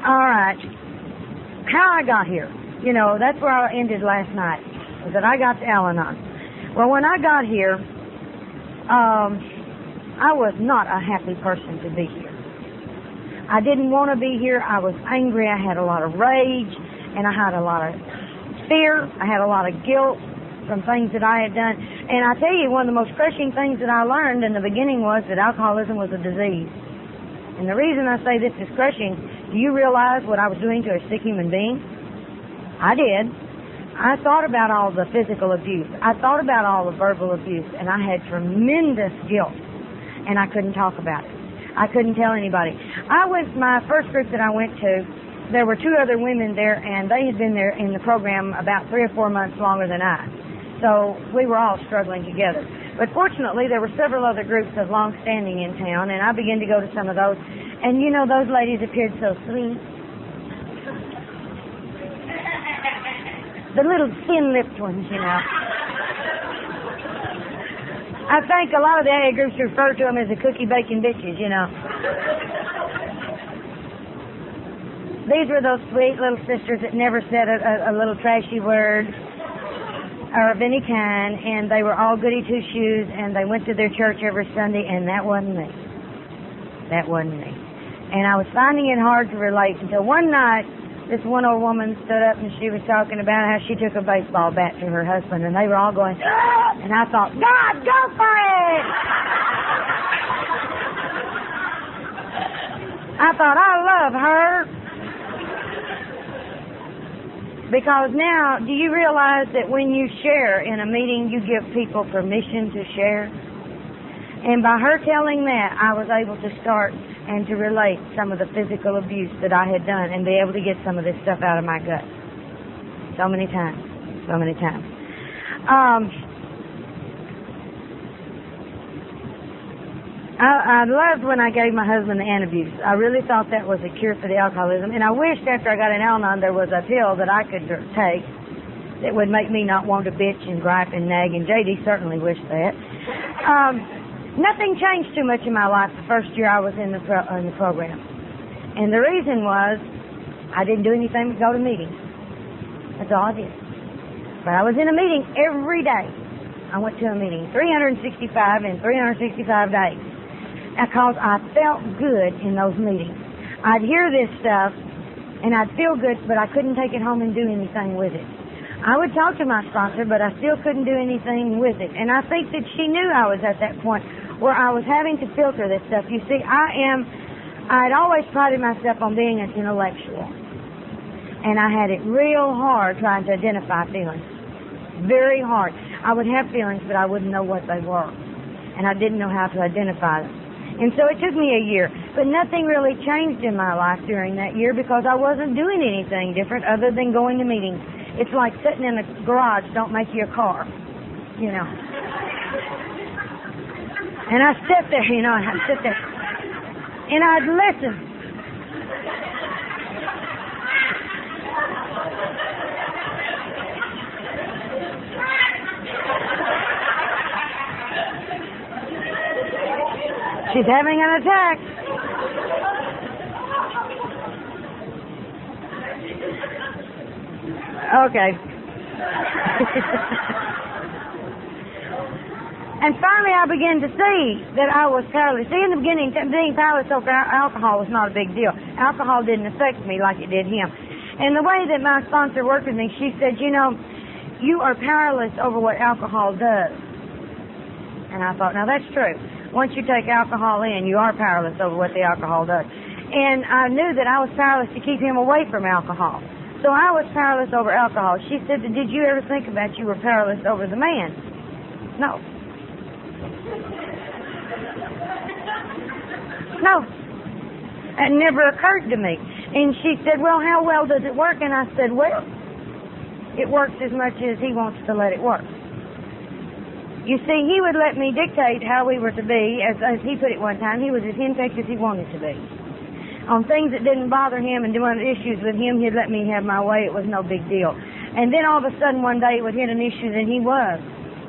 All right. How I got here. You know, that's where I ended last night, was that I got to Al-Anon. Well, when I got here, I was not a happy person to be here. I didn't want to be here. I was angry. I had a lot of rage, and I had a lot of fear. I had a lot of guilt from things that I had done. And I tell you, one of the most crushing things that I learned in the beginning was that alcoholism was a disease. And the reason I say this is crushing, do you realize what I was doing to a sick human being? I did. I thought about all the physical abuse. I thought about all the verbal abuse, and I had tremendous guilt, and I couldn't talk about it. I couldn't tell anybody. My first group that I went to, there were 2 other women there, and they had been there in the program about 3 or 4 months longer than I. So we were all struggling together. But fortunately, there were several other groups of long-standing in town, and I began to go to some of those. And you know, those ladies appeared so sweet. The little thin-lipped ones, you know. I think a lot of the AA groups refer to them as the cookie-baking bitches, you know. These were those sweet little sisters that never said a little trashy word or of any kind, and they were all goody two-shoes, and they went to their church every Sunday, and that wasn't me. That wasn't me. And I was finding it hard to relate until one night, this one old woman stood up and she was talking about how she took a baseball bat to her husband, and they were all going, ah! And I thought, God, go for it! I thought, I love her. Because now, do you realize that when you share in a meeting, you give people permission to share? And by her telling that, I was able to start and to relate some of the physical abuse that I had done and be able to get some of this stuff out of my gut. So many times. So many times. I loved when I gave my husband the antabuse. I really thought that was a cure for the alcoholism. And I wished after I got an Al-Anon there was a pill that I could take that would make me not want to bitch and gripe and nag. And J.D. certainly wished that. Nothing changed too much in my life the first year I was in the program. And the reason was I didn't do anything but go to meetings. That's all I did. But I was in a meeting every day. I went to a meeting 365 in 365 days because I felt good in those meetings. I'd hear this stuff and I'd feel good, but I couldn't take it home and do anything with it. I would talk to my sponsor, but I still couldn't do anything with it. And I think that she knew I was at that point where I was having to filter this stuff. You see, I'd always prided myself on being an intellectual. And I had it real hard trying to identify feelings. Very hard. I would have feelings, but I wouldn't know what they were. And I didn't know how to identify them. And so it took me a year. But nothing really changed in my life during that year because I wasn't doing anything different other than going to meetings. It's like sitting in a garage don't make you a car, you know. And I sit there, you know, and I'd sit there. And I'd listen. She's having an attack. Okay. And finally I began to see that I was powerless. See, in the beginning, being powerless over alcohol was not a big deal. Alcohol didn't affect me like it did him. And the way that my sponsor worked with me, she said, you know, you are powerless over what alcohol does. And I thought, now that's true. Once you take alcohol in, you are powerless over what the alcohol does. And I knew that I was powerless to keep him away from alcohol. So I was powerless over alcohol. She said, did you ever think about you were powerless over the man? No. No. It never occurred to me. And she said, well, how well does it work? And I said, well, it works as much as he wants to let it work. You see, he would let me dictate how we were to be. As he put it one time, he was as henpecked as he wanted to be. On things that didn't bother him and doing issues with him, he'd let me have my way. It was no big deal. And then all of a sudden one day it would hit an issue that he was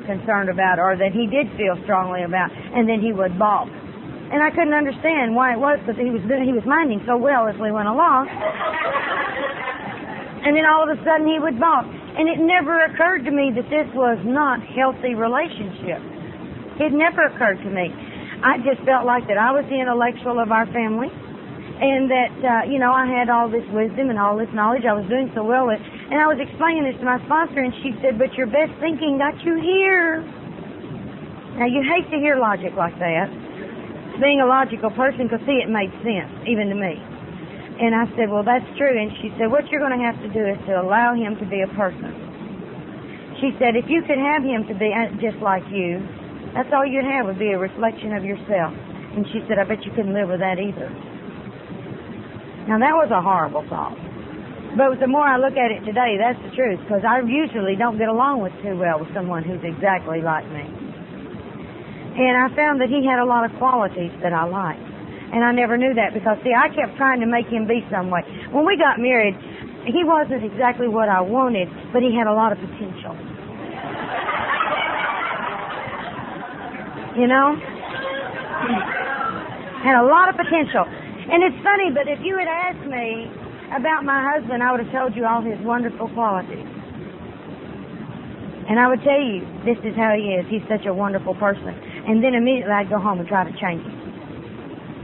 concerned about or that he did feel strongly about, and then he would balk. And I couldn't understand why it was, because he was minding so well as we went along. And then all of a sudden he would balk. And it never occurred to me that this was not healthy relationship. It never occurred to me. I just felt like that I was the intellectual of our family, and that, I had all this wisdom and all this knowledge I was doing so well with. And I was explaining this to my sponsor, and she said, but your best thinking got you here. Now, you hate to hear logic like that. Being a logical person, because, see, it made sense, even to me. And I said, well, that's true. And she said, what you're going to have to do is to allow him to be a person. She said, if you could have him to be just like you, that's all you'd have would be a reflection of yourself. And she said, I bet you couldn't live with that either. Now, that was a horrible thought. But the more I look at it today, that's the truth, because I usually don't get along with too well with someone who's exactly like me. And I found that he had a lot of qualities that I liked. And I never knew that because, see, I kept trying to make him be some way. When we got married, he wasn't exactly what I wanted, but he had a lot of potential. You know? Had a lot of potential. And it's funny, but if you had asked me about my husband, I would have told you all his wonderful qualities. And I would tell you, this is how he is. He's such a wonderful person. And then immediately I'd go home and try to change him.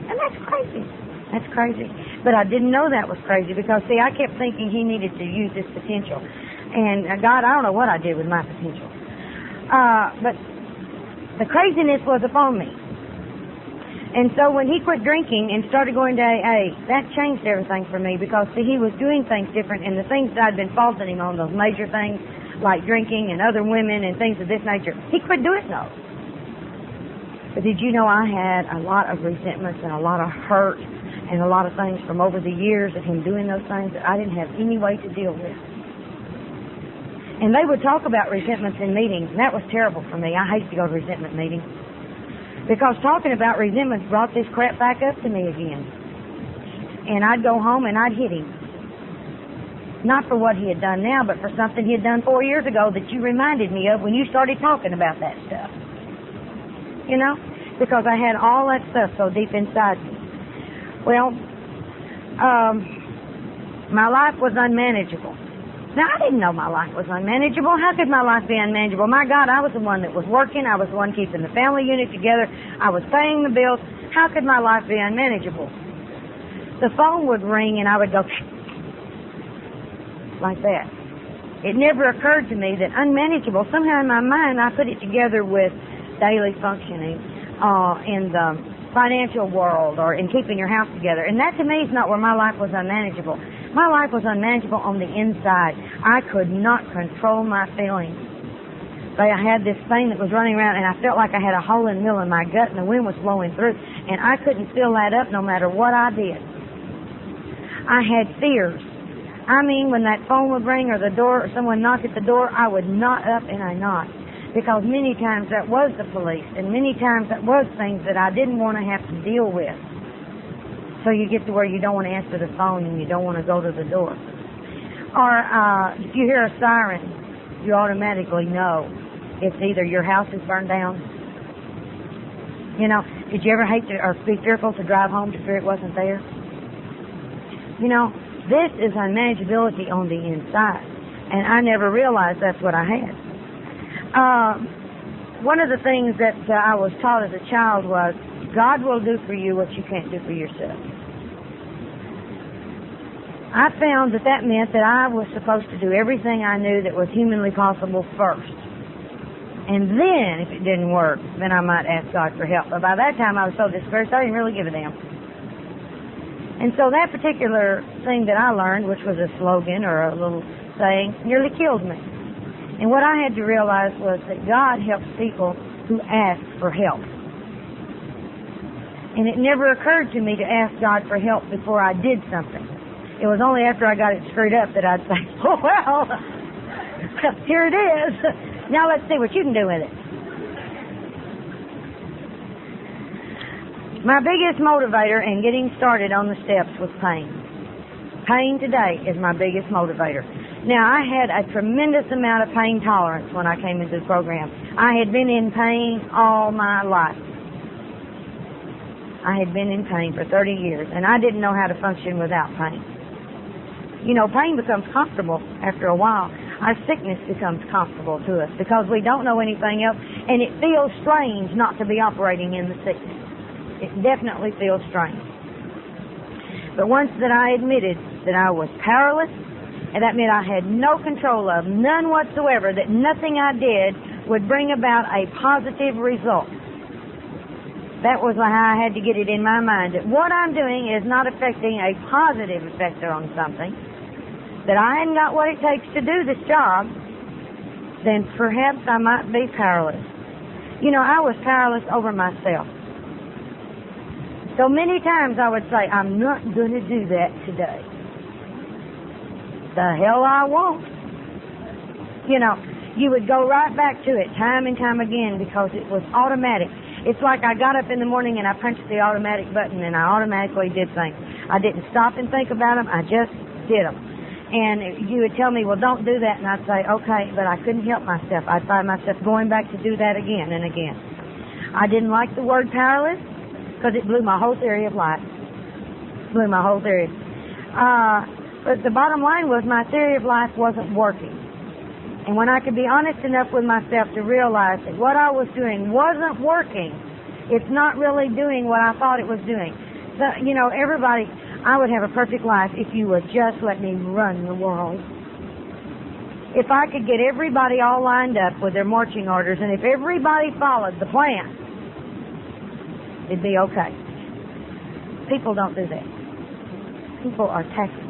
And that's crazy. That's crazy. But I didn't know that was crazy because, see, I kept thinking he needed to use his potential. And God, I don't know what I did with my potential. But the craziness was upon me. And so when he quit drinking and started going to AA, that changed everything for me because, see, he was doing things different. And the things that I'd been faulting him on, those major things like drinking and other women and things of this nature, he quit doing those. But did you know I had a lot of resentments and a lot of hurt and a lot of things from over the years of him doing those things that I didn't have any way to deal with. And they would talk about resentments in meetings, and that was terrible for me. I hate to go to resentment meetings. Because talking about resentments brought this crap back up to me again. And I'd go home and I'd hit him. Not for what he had done now, but for something he had done 4 years ago that you reminded me of when you started talking about that stuff. You know? Because I had all that stuff so deep inside me. Well, my life was unmanageable. Now, I didn't know my life was unmanageable. How could my life be unmanageable? My God, I was the one that was working. I was the one keeping the family unit together. I was paying the bills. How could my life be unmanageable? The phone would ring and I would go like that. It never occurred to me that unmanageable, somehow in my mind I put it together with daily functioning in the financial world or in keeping your house together. And that to me is not where my life was unmanageable. My life was unmanageable on the inside. I could not control my feelings. But I had this thing that was running around and I felt like I had a hole in the middle of my gut and the wind was blowing through and I couldn't fill that up no matter what I did. I had fears. I mean, when that phone would ring or the door or someone knocked at the door, I would knot up and I knocked. Because many times that was the police and many times that was things that I didn't want to have to deal with. So you get to where you don't want to answer the phone and you don't want to go to the door. Or if you hear a siren, you automatically know it's either your house is burned down. You know, did you ever hate to or be fearful to drive home to fear it wasn't there? You know, this is unmanageability on the inside. And I never realized that's what I had. One of the things that I was taught as a child was, God will do for you what you can't do for yourself. I found that that meant that I was supposed to do everything I knew that was humanly possible first. And then, if it didn't work, then I might ask God for help. But by that time, I was so discouraged, I didn't really give a damn. And so that particular thing that I learned, which was a slogan or a little saying, nearly killed me. And what I had to realize was that God helps people who ask for help. And it never occurred to me to ask God for help before I did something. It was only after I got it screwed up that I'd say, oh, well, here it is. Now let's see what you can do with it. My biggest motivator in getting started on the steps was pain. Pain today is my biggest motivator. Now, I had a tremendous amount of pain tolerance when I came into the program. I had been in pain all my life. I had been in pain for 30 years, and I didn't know how to function without pain. You know, pain becomes comfortable after a while. Our sickness becomes comfortable to us because we don't know anything else, and it feels strange not to be operating in the sickness. It definitely feels strange. But once that I admitted that I was powerless, and that meant I had no control of, none whatsoever, that nothing I did would bring about a positive result. That was how I had to get it in my mind, that what I'm doing is not affecting a positive effect on something, that I hadn't got what it takes to do this job, then perhaps I might be powerless. You know, I was powerless over myself. So many times I would say, I'm not going to do that today. The hell I won't. You know, you would go right back to it time and time again because it was automatic. It's like I got up in the morning and I punched the automatic button and I automatically did things. I didn't stop and think about them. I just did them. And you would tell me, well, don't do that. And I'd say, okay, but I couldn't help myself. I'd find myself going back to do that again and again. I didn't like the word powerless because it blew my whole theory of life. Blew my whole theory. But the bottom line was my theory of life wasn't working. And when I could be honest enough with myself to realize that what I was doing wasn't working, it's not really doing what I thought it was doing. So, you know, everybody, I would have a perfect life if you would just let me run the world. If I could get everybody all lined up with their marching orders, and if everybody followed the plan, it'd be okay. People don't do that. People are tacky.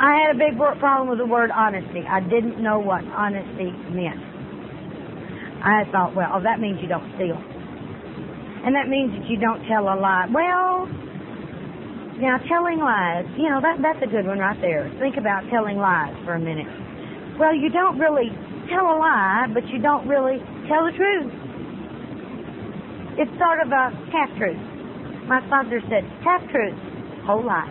I had a big problem with the word honesty. I didn't know what honesty meant. I thought, well, that means you don't steal. And that means that you don't tell a lie. Well, now telling lies, you know, that's a good one right there. Think about telling lies for a minute. Well, you don't really tell a lie, but you don't really tell the truth. It's sort of a half-truth. My sponsor said, half-truth, whole lie.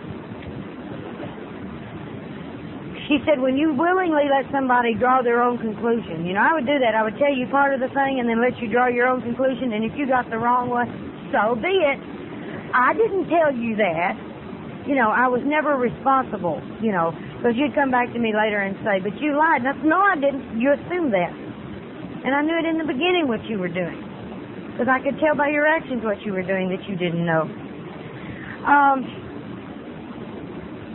She said, when you willingly let somebody draw their own conclusion, you know, I would do that. I would tell you part of the thing and then let you draw your own conclusion, and if you got the wrong one, so be it. I didn't tell you that. You know, I was never responsible, you know, because you'd come back to me later and say, but you lied. And I said, no, I didn't. You assumed that. And I knew it in the beginning what you were doing, because I could tell by your actions what you were doing that you didn't know.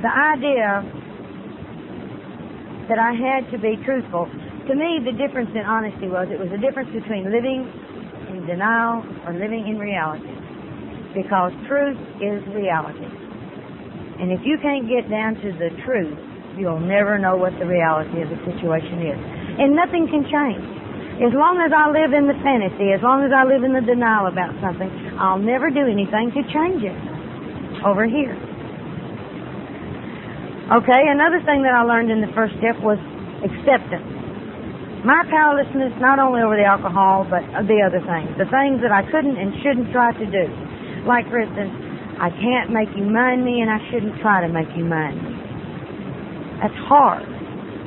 The idea that I had to be truthful. To me, the difference in honesty was, it was a difference between living in denial or living in reality. Because truth is reality. And if you can't get down to the truth, you'll never know what the reality of the situation is. And nothing can change. As long as I live in the fantasy, as long as I live in the denial about something, I'll never do anything to change it over here. Okay, another thing that I learned in the first step was acceptance. My powerlessness, not only over the alcohol, but the other things. The things that I couldn't and shouldn't try to do. Like, for instance, I can't make you mind me, and I shouldn't try to make you mind me. That's hard,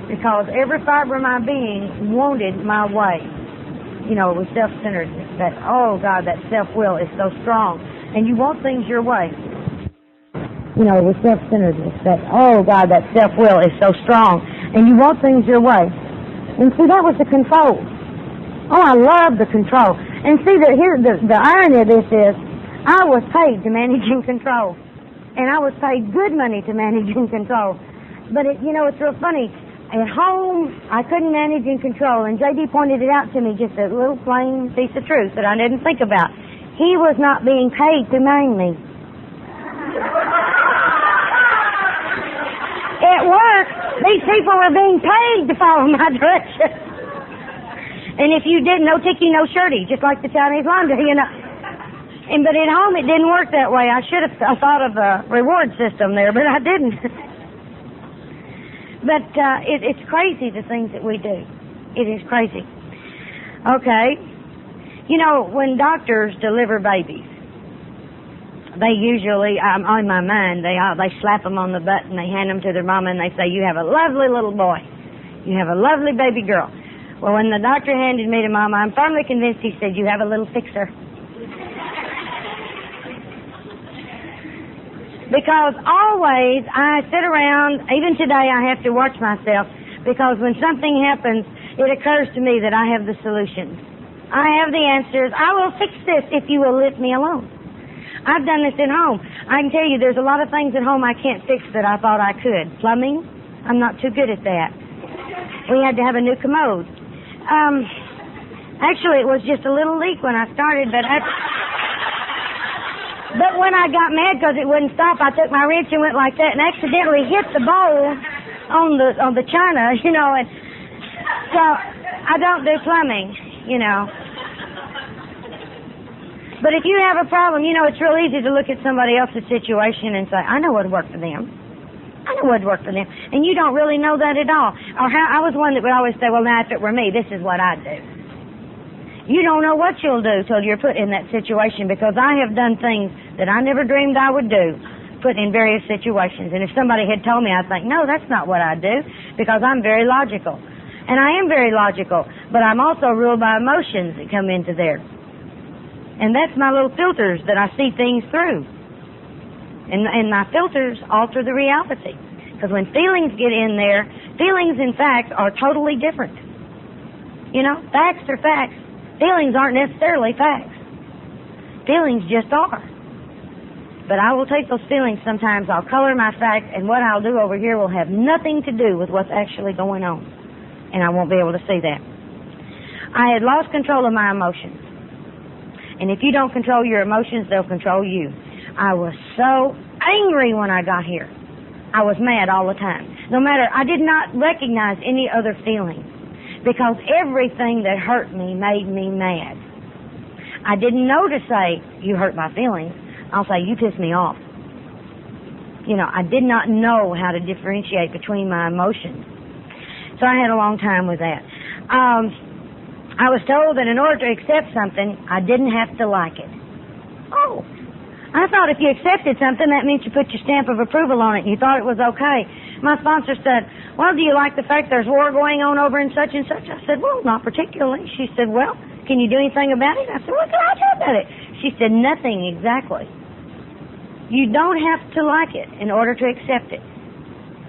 because every fiber of my being wanted my way. You know, it was self-centeredness. That, oh God, that self-will is so strong. And you want things your way. You know, with self-centeredness, that, oh God, that self-will is so strong, and you want things your way. And see, that was the control. Oh, I love the control. And see, the irony of this is, I was paid to manage and control, and I was paid good money to manage and control. But you know, it's real funny. At home, I couldn't manage and control, and J.D. pointed it out to me, just a little plain piece of truth that I didn't think about. He was not being paid to mind me. At work, these people were being paid to follow my direction. And if you didn't, no ticky, no shirty, just like the Chinese laundry, you know. But at home, it didn't work that way. I should have thought of a reward system there, but I didn't. But it's crazy, the things that we do. It is crazy. Okay. You know, when doctors deliver babies, they usually, on my mind, they slap them on the butt and they hand them to their mama and they say, you have a lovely little boy. You have a lovely baby girl. Well, when the doctor handed me to Mama, I'm firmly convinced he said, "You have a little fixer." Because always I sit around, even today I have to watch myself, because when something happens, it occurs to me that I have the solutions. I have the answers. I will fix this if you will leave me alone. I've done this at home. I can tell you there's a lot of things at home I can't fix that I thought I could. Plumbing, I'm not too good at that. We had to have a new commode. Actually, it was just a little leak when I started, but when I got mad because it wouldn't stop, I took my wrench and went like that and accidentally hit the bowl on the china, and so I don't do plumbing, But if you have a problem, it's real easy to look at somebody else's situation and say, I know what would work for them. I know what would work for them. And you don't really know that at all. Or I was one that would always say, well, now if it were me, this is what I'd do. You don't know what you'll do till you're put in that situation, because I have done things that I never dreamed I would do, put in various situations. And if somebody had told me, I'd think, no, that's not what I'd do, because I'm very logical. And I am very logical, but I'm also ruled by emotions that come into there. And that's my little filters that I see things through. And my filters alter the reality. Because when feelings get in there, feelings and facts are totally different. Facts are facts. Feelings aren't necessarily facts. Feelings just are. But I will take those feelings sometimes, I'll color my facts, and what I'll do over here will have nothing to do with what's actually going on. And I won't be able to see that. I had lost control of my emotions. And if you don't control your emotions, they'll control you. I was so angry when I got here. I was mad all the time. I did not recognize any other feelings, because everything that hurt me made me mad. I didn't know to say, you hurt my feelings. I'll say, you pissed me off. I did not know how to differentiate between my emotions. So I had a long time with that. I was told that in order to accept something, I didn't have to like it. Oh, I thought if you accepted something, that means you put your stamp of approval on it and you thought it was okay. My sponsor said, well, do you like the fact there's war going on over in such and such? I said, well, not particularly. She said, well, can you do anything about it? I said, what can I do about it? She said, nothing exactly. You don't have to like it in order to accept it.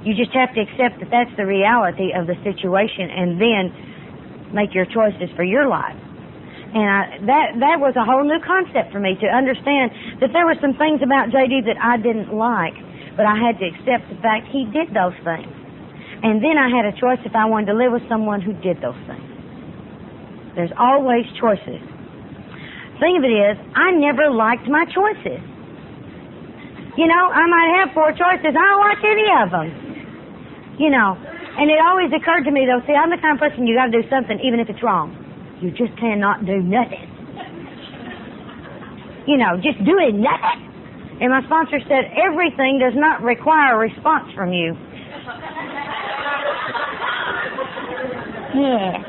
You just have to accept that that's the reality of the situation and then make your choices for your life. And that was a whole new concept for me, to understand that there were some things about J.D. that I didn't like, but I had to accept the fact he did those things. And then I had a choice if I wanted to live with someone who did those things. There's always choices. Thing of it is, I never liked my choices. I might have 4 choices. I don't like any of them. And it always occurred to me, though, see, I'm the kind of person you got to do something even if it's wrong. You just cannot do nothing. Just doing nothing. And my sponsor said, everything does not require a response from you. Yeah.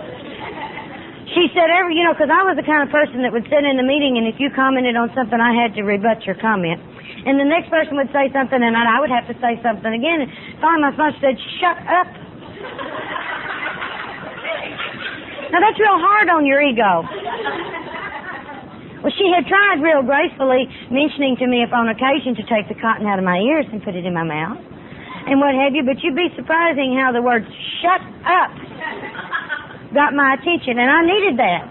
She said, because I was the kind of person that would sit in the meeting, and if you commented on something, I had to rebut your comment. And the next person would say something, and I would have to say something again. And finally, my sponsor said, shut up. Now, that's real hard on your ego. Well, she had tried real gracefully mentioning to me if on occasion to take the cotton out of my ears and put it in my mouth and what have you, but you'd be surprising how the words shut up got my attention, and I needed that.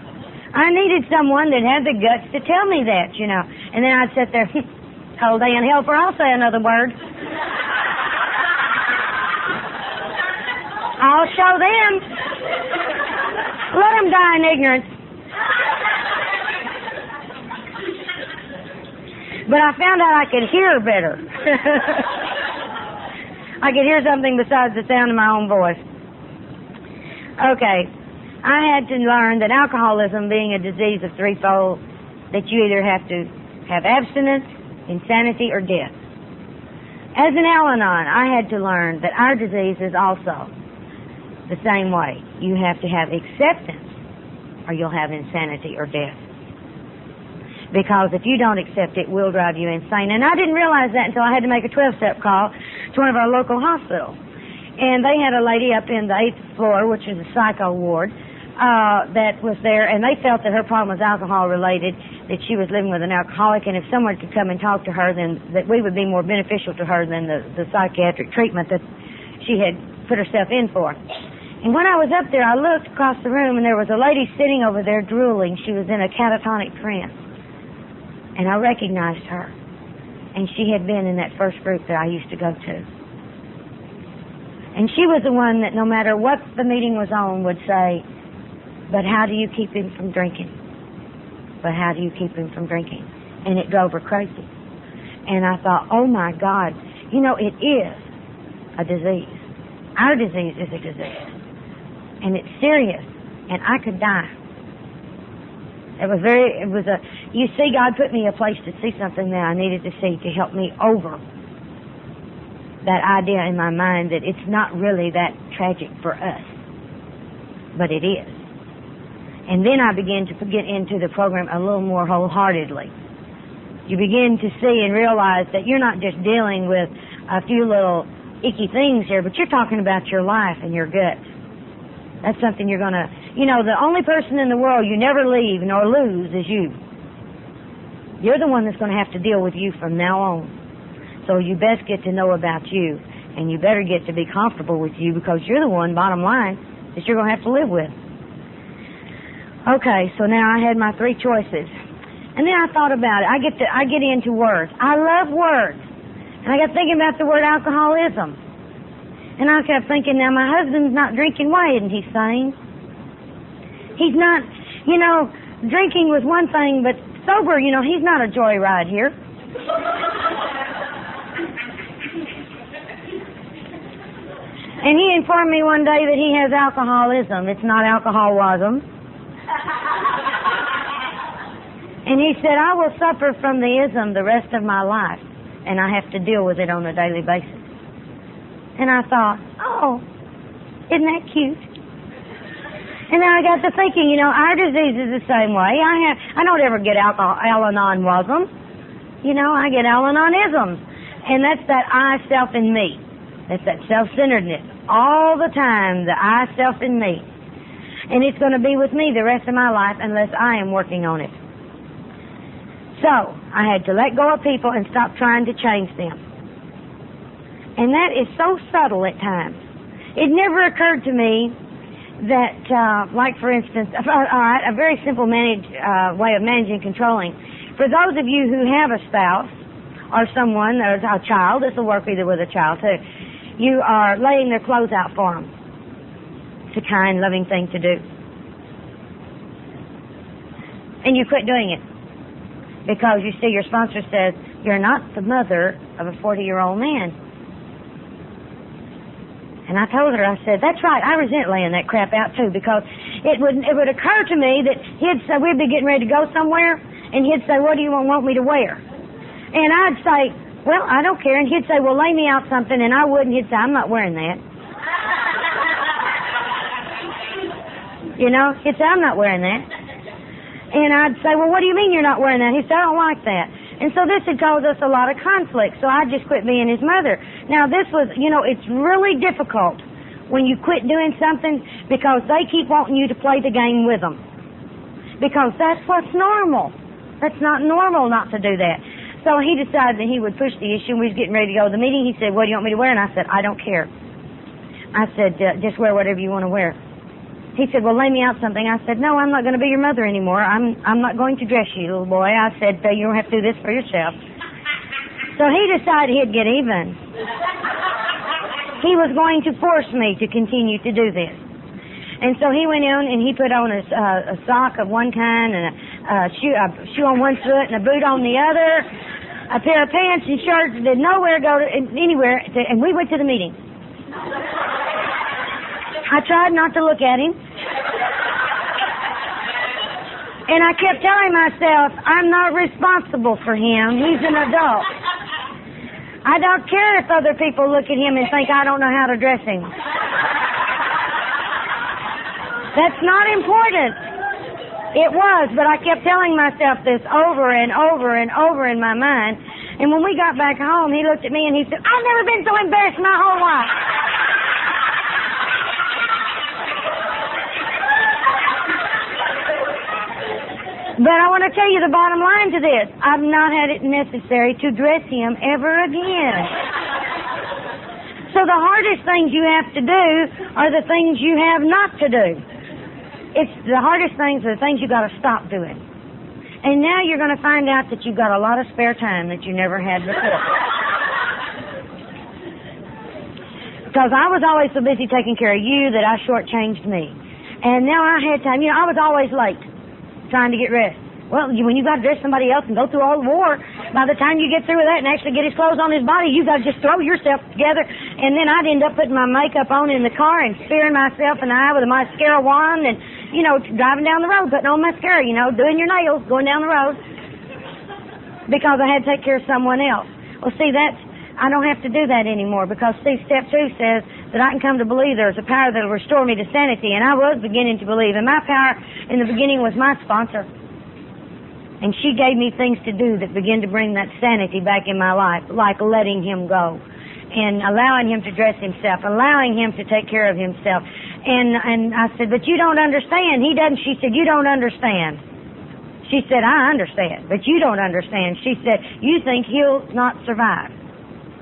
I needed someone that had the guts to tell me that, And then I'd sit there, whole day in hell for I'll say another word. I'll show them. Let them die in ignorance. But I found out I could hear better. I could hear something besides the sound of my own voice. Okay. I had to learn that alcoholism, being a disease of threefold, that you either have to have abstinence, insanity, or death. As an Al-Anon, I had to learn that our disease is also the same way. You have to have acceptance, or you'll have insanity or death. Because if you don't accept it, it will drive you insane. And I didn't realize that until I had to make a 12-step call to one of our local hospitals. And they had a lady up in the 8th floor, which is a psycho ward, that was there, and they felt that her problem was alcohol related, that she was living with an alcoholic, and if someone could come and talk to her, then that we would be more beneficial to her than the psychiatric treatment that she had put herself in for. And when I was up there, I looked across the room, and there was a lady sitting over there drooling. She was in a catatonic trance, and I recognized her, and she had been in that first group that I used to go to. And she was the one that no matter what the meeting was on would say, but how do you keep him from drinking? But how do you keep him from drinking? And it drove her crazy. And I thought, oh my God, you know, it is a disease. Our disease is a disease. And it's serious. And I could die. You see, God put me in a place to see something that I needed to see to help me over that idea in my mind that it's not really that tragic for us, but it is. And then I began to get into the program a little more wholeheartedly. You begin to see and realize that you're not just dealing with a few little icky things here, but you're talking about your life and your gut. That's something you're going to, you know, the only person in the world you never leave nor lose is you. You're the one that's going to have to deal with you from now on. So you best get to know about you, and you better get to be comfortable with you, because you're the one, bottom line, that you're going to have to live with. Okay, so now I had my three choices. And then I thought about it. I get into words. I love words. And I got thinking about the word alcoholism. And I kept thinking, now my husband's not drinking. Why isn't he sane? He's not, you know, drinking was one thing, but sober, you know, he's not a joyride here. And he informed me one day that he has alcoholism. It's not alcoholism. And he said, I will suffer from the ism the rest of my life, and I have to deal with it on a daily basis. And I thought, oh, isn't that cute? And then I got to thinking, you know, our disease is the same way. I don't ever get Al-Anonism. You know, I get Al-Anonism. And that's that I, self, and me. That's that self-centeredness. All the time, the I, self, and me. And it's going to be with me the rest of my life unless I am working on it. So, I had to let go of people and stop trying to change them. And that is so subtle at times. It never occurred to me that, like for instance, a very simple way of managing and controlling. For those of you who have a spouse or someone, or a child, this will work either with a child too, you are laying their clothes out for them. It's a kind, loving thing to do. And you quit doing it. Because you see, your sponsor says, you're not the mother of a 40-year-old man. And I told her, I said, that's right, I resent laying that crap out too, because it would occur to me that he'd say, we'd be getting ready to go somewhere, and he'd say, what do you want me to wear? And I'd say, well, I don't care. And he'd say, well, lay me out something, and I would, and he'd say, I'm not wearing that. You know, he'd say, I'm not wearing that. And I'd say, well, what do you mean you're not wearing that? He'd say, I don't like that. And so this had caused us a lot of conflict, so I just quit being his mother. Now this was, you know, it's really difficult when you quit doing something because they keep wanting you to play the game with them. Because that's what's normal. That's not normal not to do that. So he decided that he would push the issue, and we was getting ready to go to the meeting. He said, what do you want me to wear? And I said, I don't care. I said, just wear whatever you want to wear. He said, well, lay me out something. I said, no, I'm not going to be your mother anymore. I'm not going to dress you, little boy. I said, you don't have to do this for yourself. So he decided he'd get even. He was going to force me to continue to do this. And so he went in and he put on a sock of one kind and a shoe on one foot and a boot on the other, a pair of pants and shirts that nowhere go to anywhere. And we went to the meeting. I tried not to look at him. And I kept telling myself, I'm not responsible for him. He's an adult. I don't care if other people look at him and think I don't know how to dress him. That's not important. It was, but I kept telling myself this over and over and over in my mind. And when we got back home, he looked at me and he said, I've never been so embarrassed in my whole life. But I want to tell you the bottom line to this. I've not had it necessary to dress him ever again. So the hardest things you have to do are the things you have not to do. It's the hardest things are the things you got to stop doing. And now you're going to find out that you've got a lot of spare time that you never had before. Because I was always so busy taking care of you that I shortchanged me. And now I had time. I was always late trying to get rest. Well, when you got to dress somebody else and go through all the war, by the time you get through with that and actually get his clothes on his body, you got to just throw yourself together. And then I'd end up putting my makeup on in the car and spearing myself in the eye with a mascara wand and, driving down the road, putting on mascara, doing your nails, going down the road. Because I had to take care of someone else. Well, see, I don't have to do that anymore because, see, step 2 says that I can come to believe there's a power that will restore me to sanity. And I was beginning to believe. And my power in the beginning was my sponsor. And she gave me things to do that began to bring that sanity back in my life, like letting him go and allowing him to dress himself, allowing him to take care of himself. And I said, but you don't understand. He doesn't. She said, you don't understand. She said, I understand, but you don't understand. She said, you think he'll not survive.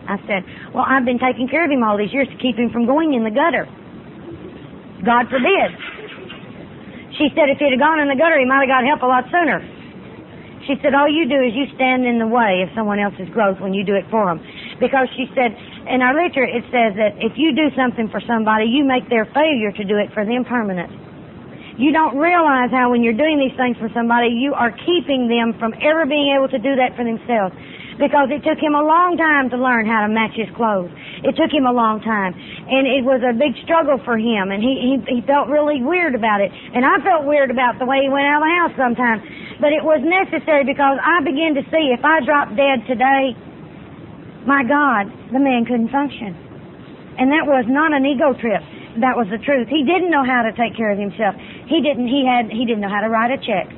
I said, well, I've been taking care of him all these years to keep him from going in the gutter. God forbid. She said if he'd have gone in the gutter, he might have got help a lot sooner. She said, all you do is you stand in the way of someone else's growth when you do it for them. Because she said, in our literature, it says that if you do something for somebody, you make their failure to do it for them permanent. You don't realize how when you're doing these things for somebody, you are keeping them from ever being able to do that for themselves. Because it took him a long time to learn how to match his clothes. It took him a long time. And it was a big struggle for him. And he felt really weird about it. And I felt weird about the way he went out of the house sometimes. But it was necessary because I began to see if I dropped dead today, my God, the man couldn't function. And that was not an ego trip. That was the truth. He didn't know how to take care of himself. He didn't know how to write a check.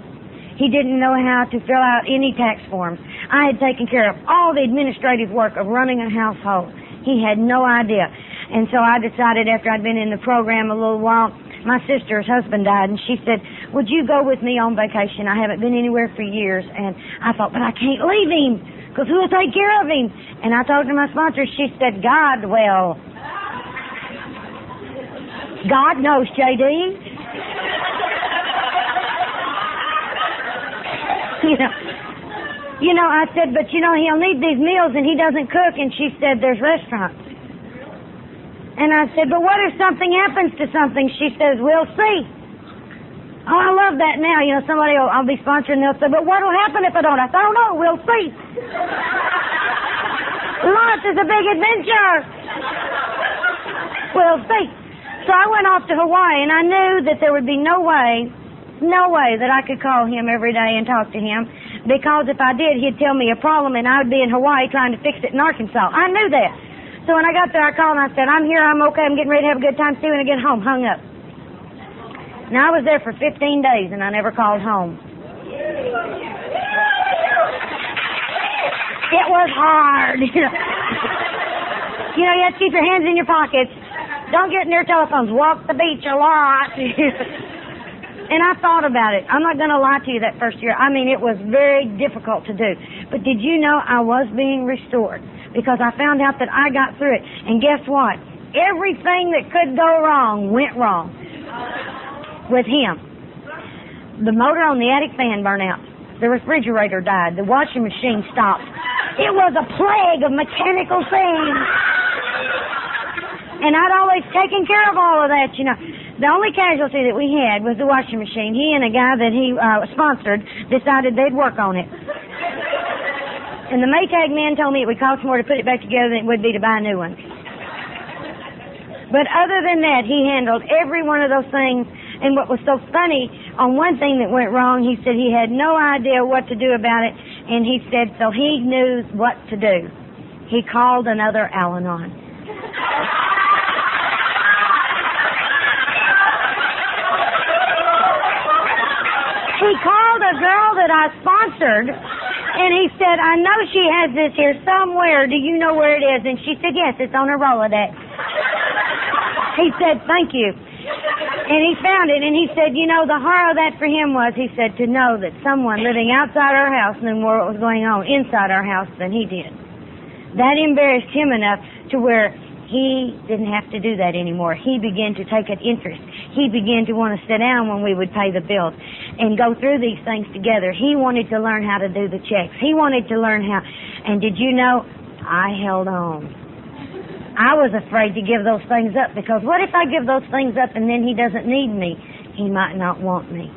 He didn't know how to fill out any tax forms. I had taken care of all the administrative work of running a household. He had no idea. And so I decided after I'd been in the program a little while, my sister's husband died, and she said, would you go with me on vacation? I haven't been anywhere for years. And I thought, but I can't leave him, because who will take care of him? And I talked to my sponsor. She said, God will. God knows, J.D. I said, but he'll need these meals and he doesn't cook. And she said, there's restaurants. And I said, but what if something happens to something? She says, we'll see. Oh, I love that now. Somebody I'll be sponsoring, they'll say, but what'll happen if I don't? I said, I don't know, we'll see. Life is a big adventure. We'll see. So I went off to Hawaii, and I knew that there would be no way that I could call him every day and talk to him, because if I did, he'd tell me a problem, and I would be in Hawaii trying to fix it in Arkansas. I knew that. So when I got there, I called, and I said, I'm here, I'm okay, I'm getting ready to have a good time. See you when I get home. Hung up. Now, I was there for 15 days, and I never called home. It was hard. You have to keep your hands in your pockets. Don't get near telephones. Walk the beach a lot. And I thought about it. I'm not going to lie to you that first year. I mean, it was very difficult to do. But did you know I was being restored? Because I found out that I got through it. And guess what? Everything that could go wrong went wrong with him. The motor on the attic fan burned out. The refrigerator died. The washing machine stopped. It was a plague of mechanical things. And I'd always taken care of all of that, The only casualty that we had was the washing machine. He and a guy that he sponsored decided they'd work on it. And the Maytag man told me it would cost more to put it back together than it would be to buy a new one. But other than that, he handled every one of those things. And what was so funny, on one thing that went wrong, he said he had no idea what to do about it. And he said, so he knew what to do. He called another Al-Anon. He called a girl that I sponsored, and he said, I know she has this here somewhere. Do you know where it is? And she said, yes, it's on her Rolodex. He said, thank you. And he found it, and he said, you know, the horror of that for him was, he said, to know that someone living outside our house knew more what was going on inside our house than he did. That embarrassed him enough to where he didn't have to do that anymore. He began to take an interest. He began to want to sit down when we would pay the bills and go through these things together. He wanted to learn how to do the checks. He wanted to learn how. And did you know, I held on. I was afraid to give those things up, because what if I give those things up and then he doesn't need me? He might not want me.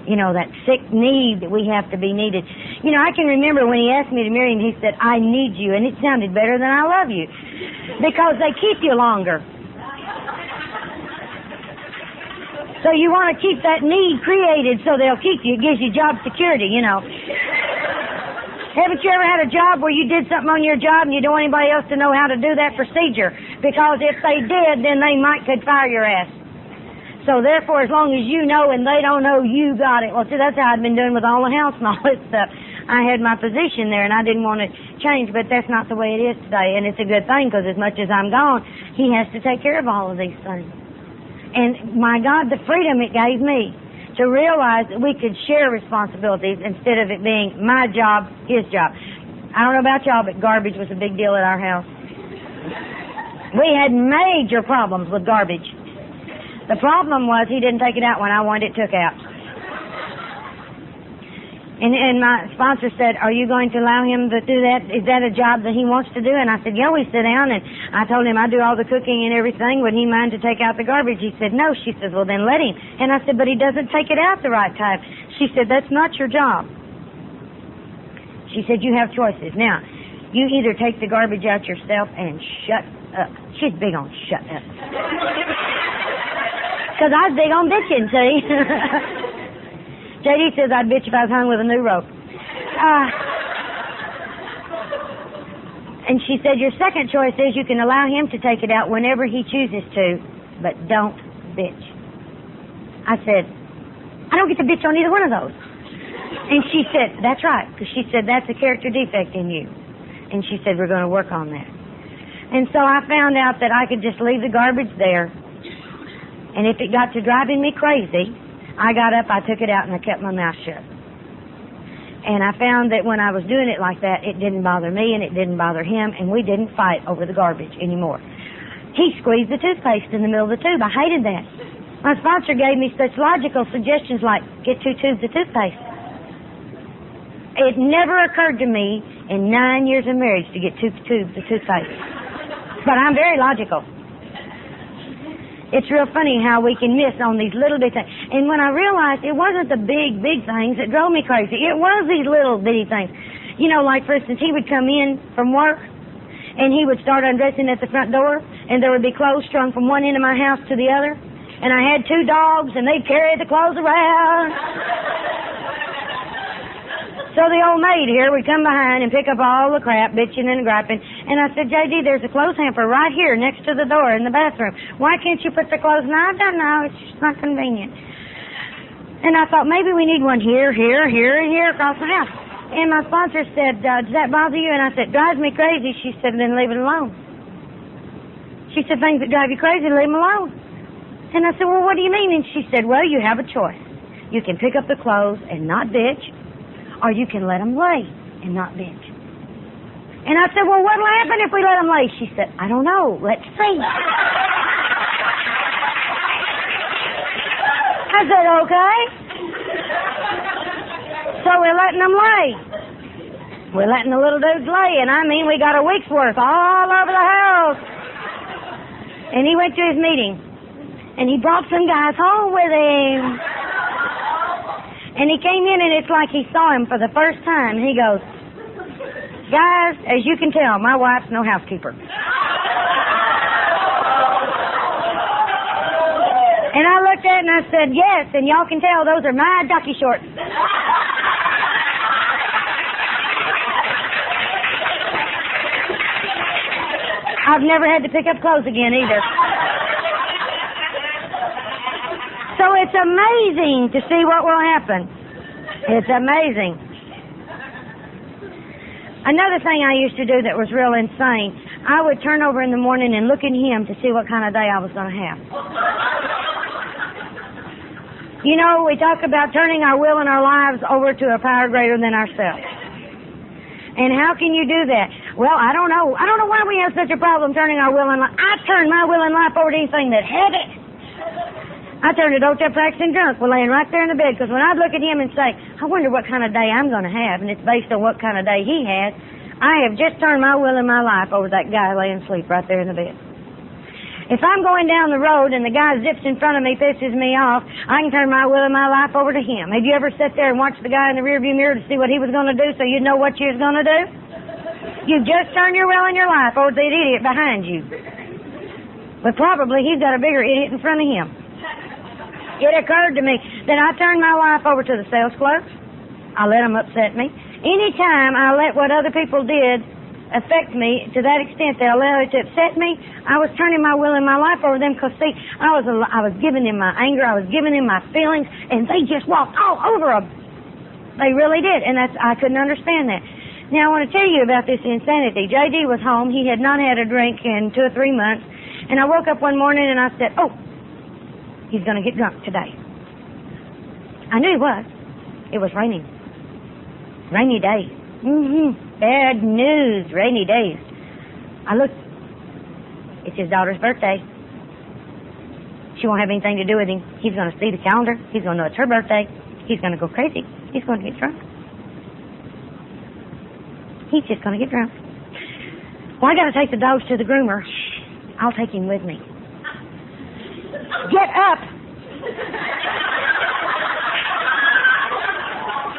You know, that sick need that we have to be needed. You know, I can remember when he asked me to marry him, he said, I need you. And it sounded better than I love you. Because they keep you longer. So you want to keep that need created so they'll keep you. It gives you job security, you know. Haven't you ever had a job where you did something on your job and you don't want anybody else to know how to do that procedure? Because if they did, then they could fire your ass. So therefore, as long as you know and they don't know, you got it. Well, see, that's how I've been doing with all the house and all this stuff. I had my position there and I didn't want to change, but that's not the way it is today. And it's a good thing, because as much as I'm gone, he has to take care of all of these things. And my God, the freedom it gave me to realize that we could share responsibilities instead of it being my job, his job. I don't know about y'all, but garbage was a big deal at our house. We had major problems with garbage. The problem was he didn't take it out when I wanted it took out. And my sponsor said, are you going to allow him to do that? Is that a job that he wants to do? And I said, yeah, we sit down. And I told him I do all the cooking and everything. Would he mind to take out the garbage? He said, no. She says, well, then let him. And I said, but he doesn't take it out the right time. She said, that's not your job. She said, you have choices. Now, you either take the garbage out yourself and shut up. She's big on shut up. Because I was big on bitching, see? J.D. says I'd bitch if I was hung with a new rope. And she said, your second choice is you can allow him to take it out whenever he chooses to, but don't bitch. I said, I don't get to bitch on either one of those. And she said, that's right, because she said, that's a character defect in you. And she said, we're going to work on that. And so I found out that I could just leave the garbage there. And if it got to driving me crazy, I got up, I took it out, and I kept my mouth shut. And I found that when I was doing it like that, it didn't bother me and it didn't bother him, and we didn't fight over the garbage anymore. He squeezed the toothpaste in the middle of the tube. I hated that. My sponsor gave me such logical suggestions like, get 2 tubes of toothpaste. It never occurred to me in 9 years of marriage to get 2 tubes of toothpaste. But I'm very logical. It's real funny how we can miss on these little bitty things. And when I realized it wasn't the big things that drove me crazy. It was these little bitty things. You know, like for instance, he would come in from work and he would start undressing at the front door, and there would be clothes strung from one end of my house to the other. And I had 2 dogs and they'd carry the clothes around. So the old maid here would come behind and pick up all the crap, bitching and griping. And I said, J.D., there's a clothes hamper right here next to the door in the bathroom. Why can't you put the clothes? No, I don't know. It's just not convenient. And I thought, maybe we need one here, and here across the house. And my sponsor said, does that bother you? And I said, drives me crazy. She said, then leave it alone. She said, things that drive you crazy, leave them alone. And I said, well, what do you mean? And she said, well, you have a choice. You can pick up the clothes and not bitch, or you can let them lay and not bitch. And I said, well, what'll happen if we let them lay? She said, I don't know. Let's see. I said, okay. So we're letting them lay. We're letting the little dudes lay, and I mean, we got a week's worth all over the house. And he went to his meeting, and he brought some guys home with him. And he came in, and it's like he saw him for the first time. He goes, guys, as you can tell, my wife's no housekeeper. And I looked at it and I said, yes, and y'all can tell those are my ducky shorts. I've never had to pick up clothes again either. So it's amazing to see what will happen. It's amazing. Another thing I used to do that was real insane, I would turn over in the morning and look at him to see what kind of day I was going to have. You know, we talk about turning our will and our lives over to a power greater than ourselves. And how can you do that? Well, I don't know. I don't know why we have such a problem turning our will and life. I turn my will and life over to anything that had it. I turned it over to a practicing drunk. We're laying right there in the bed, because when I look at him and say, I wonder what kind of day I'm going to have, and it's based on what kind of day he has, I have just turned my will and my life over to that guy laying asleep right there in the bed. If I'm going down the road and the guy zips in front of me, pisses me off, I can turn my will and my life over to him. Have you ever sat there and watched the guy in the rearview mirror to see what he was going to do so you'd know what you was going to do? You just turned your will and your life over to the idiot behind you. But probably he's got a bigger idiot in front of him. It occurred to me that I turned my life over to the sales clerks. I let them upset me. Anytime I let what other people did affect me to that extent that I allowed it to upset me, I was turning my will and my life over them, because see, I was giving them my anger, I was giving them my feelings, and they just walked all over them. They really did, and I couldn't understand that. Now I want to tell you about this insanity. J.D. was home. He had not had a drink in 2 or 3 months, and I woke up one morning and I said, oh, he's going to get drunk today. I knew he was. It was raining. Rainy day. Bad news, rainy days. I looked. It's his daughter's birthday. She won't have anything to do with him. He's going to see the calendar. He's going to know it's her birthday. He's going to go crazy. He's going to get drunk. He's just going to get drunk. Well, I got to take the dogs to the groomer. I'll take him with me. Get up!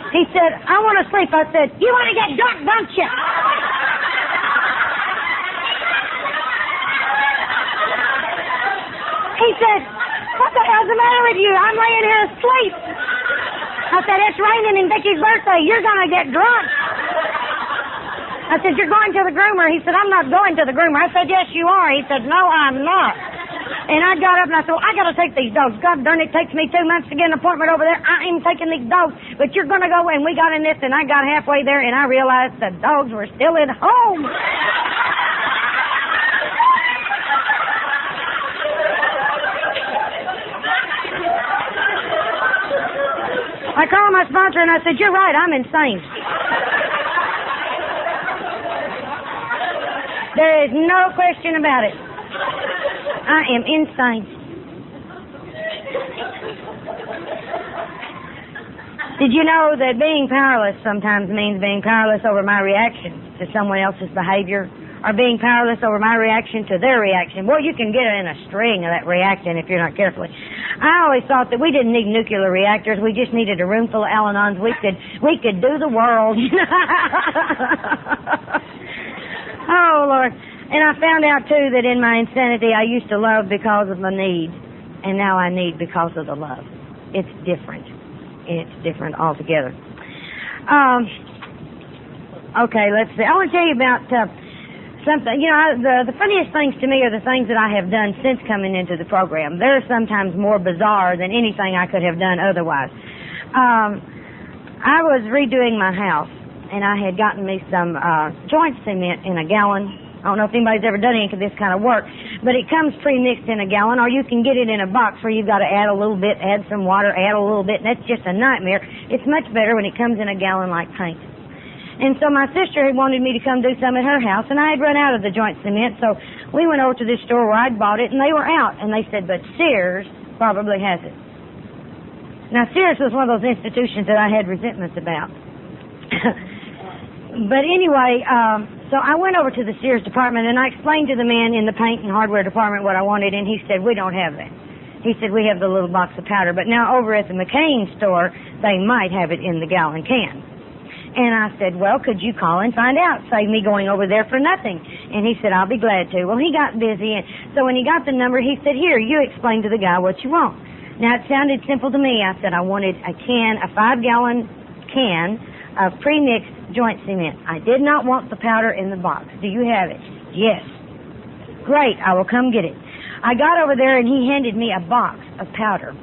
He said, I want to sleep. I said, you want to get drunk, don't you? He said, what the hell's the matter with you? I'm laying here asleep. I said, it's raining in Vicky's birthday. You're going to get drunk. I said, you're going to the groomer. He said, I'm not going to the groomer. I said, yes, you are. He said, no, I'm not. And I got up and I said, well, I got to take these dogs. God darn it, takes me 2 months to get an appointment over there. I ain't taking these dogs, but you're going to go. And we got in this, and I got halfway there, and I realized the dogs were still at home. I called my sponsor and I said, you're right, I'm insane. There is no question about it. I am insane. Did you know that being powerless sometimes means being powerless over my reaction to someone else's behavior, or being powerless over my reaction to their reaction? Well, you can get in a string of that reaction if you're not careful. I always thought that we didn't need nuclear reactors. We just needed a room full of Al-Anons. We could do the world. Oh, Lord. And I found out, too, that in my insanity I used to love because of the need, and now I need because of the love. It's different. It's different altogether. Okay, let's see. I want to tell you about something. You know, the funniest things to me are the things that I have done since coming into the program. They're sometimes more bizarre than anything I could have done otherwise. I was redoing my house, and I had gotten me some joint cement in a gallon. I don't know if anybody's ever done any of this kind of work, but it comes pre-mixed in a gallon, or you can get it in a box where you've got to add a little bit, add some water, add a little bit, and that's just a nightmare. It's much better when it comes in a gallon like paint. And so my sister had wanted me to come do some at her house, and I had run out of the joint cement, so we went over to this store where I'd bought it, and they were out, and they said, but Sears probably has it. Now, Sears was one of those institutions that I had resentments about. But anyway, so I went over to the Sears department, and I explained to the man in the paint and hardware department what I wanted, and he said, we don't have that. He said, we have the little box of powder, but now over at the McCain store, they might have it in the gallon can. And I said, well, could you call and find out? Save me going over there for nothing. And he said, I'll be glad to. Well, he got busy, and so when he got the number, he said, here, you explain to the guy what you want. Now, it sounded simple to me. I said I wanted a 5-gallon can of pre-mixed joint cement. I did not want the powder in the box. Do you have it? Yes. Great, I will come get it. I got over there and he handed me a box of powder.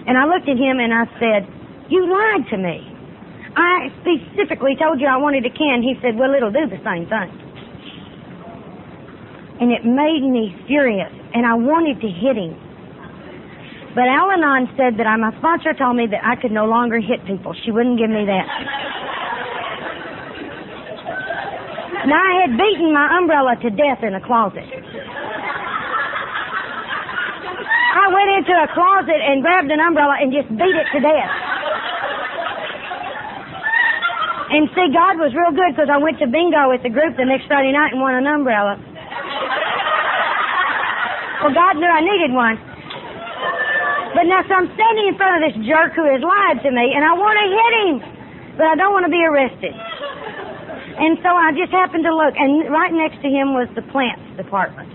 And I looked at him and I said, you lied to me. I specifically told you I wanted a can. He said, well, it'll do the same thing. And it made me furious, and I wanted to hit him. But Al-Anon said that my sponsor told me that I could no longer hit people. She wouldn't give me that. Now, I had beaten my umbrella to death in a closet. I went into a closet and grabbed an umbrella and just beat it to death. And see, God was real good because I went to bingo with the group the next Friday night and won an umbrella. Well, God knew I needed one. But now, so I'm standing in front of this jerk who has lied to me, and I want to hit him, but I don't want to be arrested. And so I just happened to look, and right next to him was the plants department.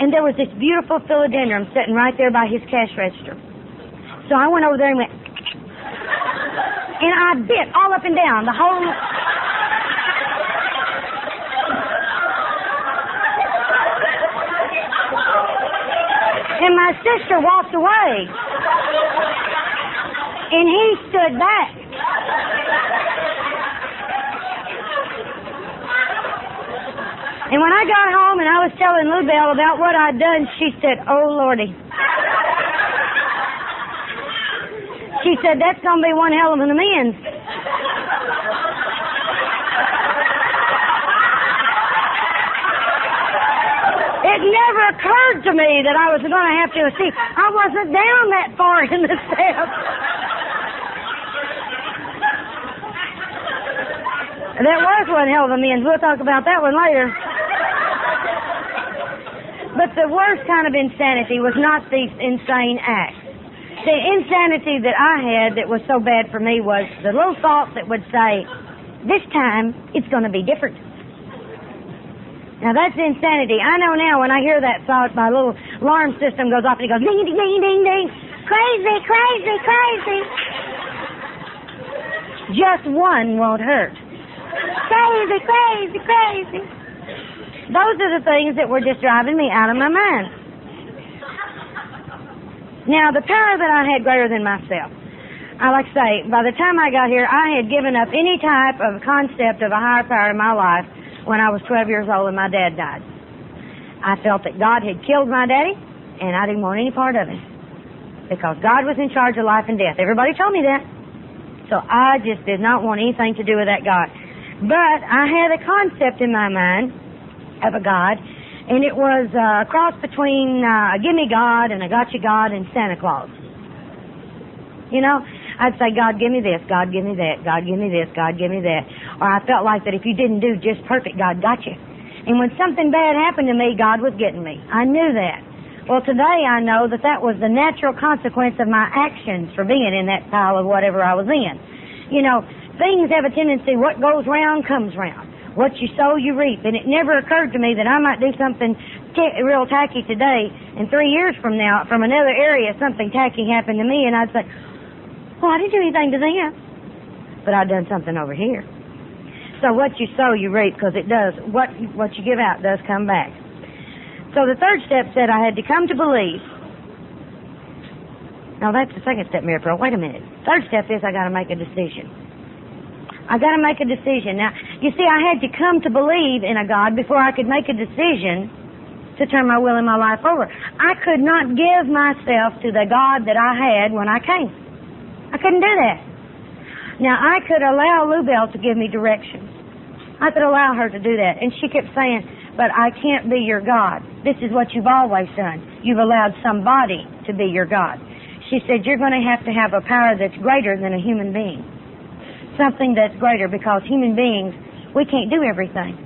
And there was this beautiful philodendron sitting right there by his cash register. So I went over there and went, and I bit all up and down the whole... And my sister walked away. And he stood back. And when I got home and I was telling Lou Bell about what I'd done, she said, "Oh, Lordy." She said, "That's going to be one hell of an amends." It never occurred to me that I was going to have to see. I wasn't down that far in the steps. That was one hell of amends. We'll talk about that one later. But the worst kind of insanity was not these insane acts. The insanity that I had that was so bad for me was the little thought that would say, "This time it's going to be different." Now that's insanity. I know now when I hear that thought, my little alarm system goes off and it goes ding, ding, ding, ding, ding. Crazy, crazy, crazy. Just one won't hurt. Crazy, crazy, crazy. Those are the things that were just driving me out of my mind. Now, the power that I had greater than myself. I like to say, by the time I got here, I had given up any type of concept of a higher power in my life when I was 12 years old and my dad died. I felt that God had killed my daddy, and I didn't want any part of him. Because God was in charge of life and death. Everybody told me that. So I just did not want anything to do with that God. But I had a concept in my mind of a God, and it was a cross between a gimme God and a gotcha God and Santa Claus. You know, I'd say, "God, give me this, God, give me that, God, give me this, God, give me that." Or I felt like that if you didn't do just perfect, God got you. And when something bad happened to me, God was getting me. I knew that. Well, today I know that that was the natural consequence of my actions for being in that pile of whatever I was in. You know, things have a tendency, what goes round comes round. What you sow, you reap. And it never occurred to me that I might do something real tacky today, and 3 years from now, from another area, something tacky happened to me, and I'd say, "Well, I didn't do anything to them, but I've done something over here." So what you sow, you reap, because it does. What you give out does come back. So the third step said I had to come to believe. Now that's the second step, Mary Pearl. Wait a minute. Third step is I got to make a decision. I got to make a decision. Now, you see, I had to come to believe in a God before I could make a decision to turn my will and my life over. I could not give myself to the God that I had when I came. I couldn't do that. Now, I could allow Lou Bell to give me directions. I could allow her to do that. And she kept saying, "But I can't be your God. This is what you've always done. You've allowed somebody to be your God." She said, "You're going to have a power that's greater than a human being. Something that's greater, because human beings, we can't do everything.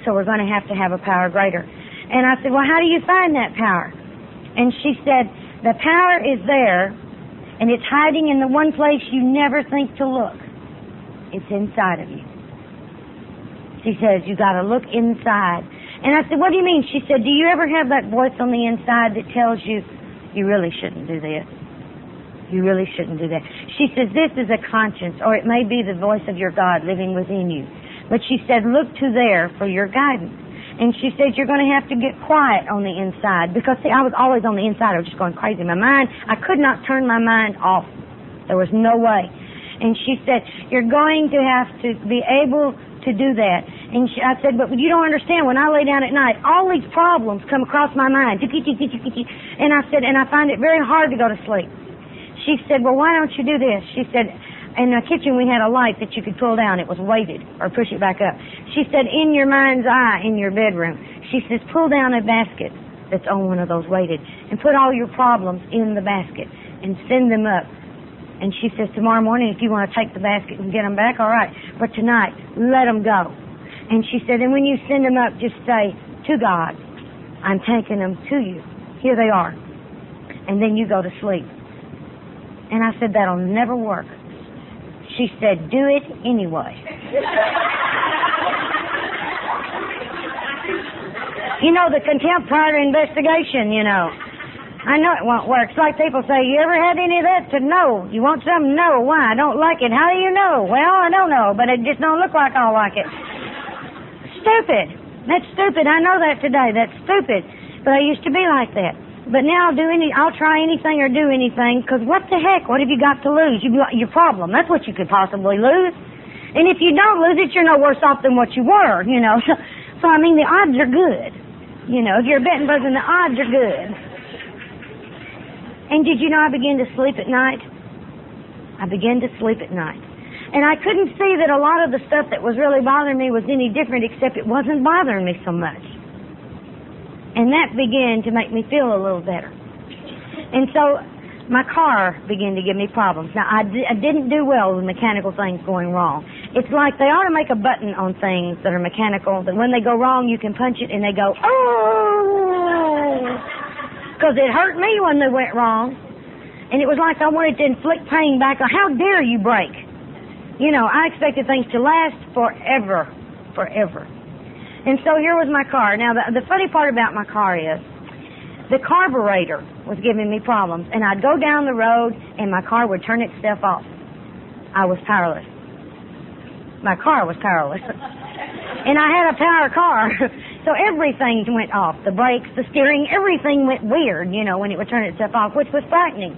So we're going to have a power greater." And I said, "Well, how do you find that power?" And she said, "The power is there, and it's hiding in the one place you never think to look. It's inside of you." She says, "You got to look inside." And I said, "What do you mean?" She said, "Do you ever have that voice on the inside that tells you, you really shouldn't do this? You really shouldn't do that?" She says, "This is a conscience, or it may be the voice of your God living within you." But she said, "Look to there for your guidance." And she said, "You're going to have to get quiet on the inside." Because, see, I was always on the inside. I was just going crazy. My mind, I could not turn my mind off. There was no way. And she said, "You're going to have to be able to do that. And I said, but you don't understand. When I lay down at night, all these problems come across my mind. And I said, and I find it very hard to go to sleep. She said, well, why don't you do this? She said, in the kitchen we had a light that you could pull down. It was weighted, or push it back up. She said, in your mind's eye, in your bedroom, she says, pull down a basket that's on one of those weighted and put all your problems in the basket and send them up. And she says, tomorrow morning, if you want to take the basket and get them back, all right. But tonight, let them go. And she said, and when you send them up, just say, to God, I'm taking them to you. Here they are. And then you go to sleep. And I said, that'll never work. She said, do it anyway. You know, the contempt prior to investigation, you know. I know it won't work. It's like people say, you ever had any of that? To know. You want something? No. Why? I don't like it. How do you know? Well, I don't know, but it just don't look like I'll like it. Stupid. That's stupid. I know that today. That's stupid. But I used to be like that. But now I'll try anything or do anything, because what the heck? What have you got to lose? Your problem. That's what you could possibly lose. And if you don't lose it, you're no worse off than what you were, you know. So I mean, the odds are good. You know, if you're a betting person, the odds are good. And did you know I began to sleep at night? I began to sleep at night. And I couldn't see that a lot of the stuff that was really bothering me was any different, except it wasn't bothering me so much. And that began to make me feel a little better. And so my car began to give me problems. Now, I didn't do well with mechanical things going wrong. It's like they ought to make a button on things that are mechanical, that when they go wrong, you can punch it and they go, oh! Because it hurt me when they went wrong. And it was like I wanted to inflict pain back on, how dare you break? You know, I expected things to last forever. Forever. And so here was my car. Now, the funny part about my car is the carburetor was giving me problems. And I'd go down the road and my car would turn itself off. I was powerless. My car was powerless. And I had a power car. So everything went off. The brakes, the steering, everything went weird, you know, when it would turn itself off, which was frightening.